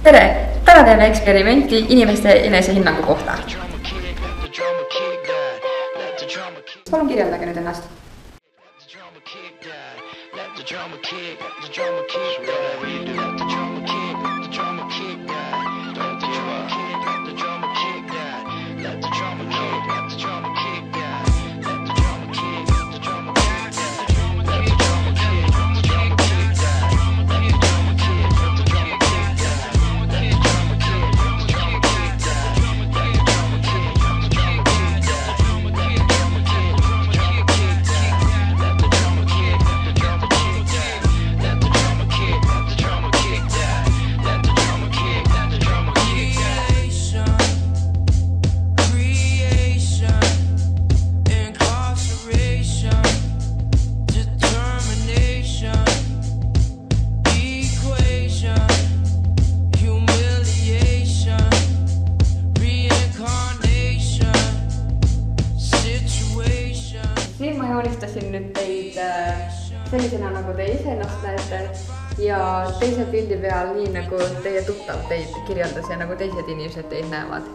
tere! Täna teeme eksperimenti inimeste enesehinnangu kohta. Palun kirjeldage nüüd ennast. Siin ma joonistasin nüüd teid sellisena, nagu te ise ennast näete ja teise pildi peal nii, nagu teie tuttav teid kirjeldas ja nagu teised inimesed teid näevad.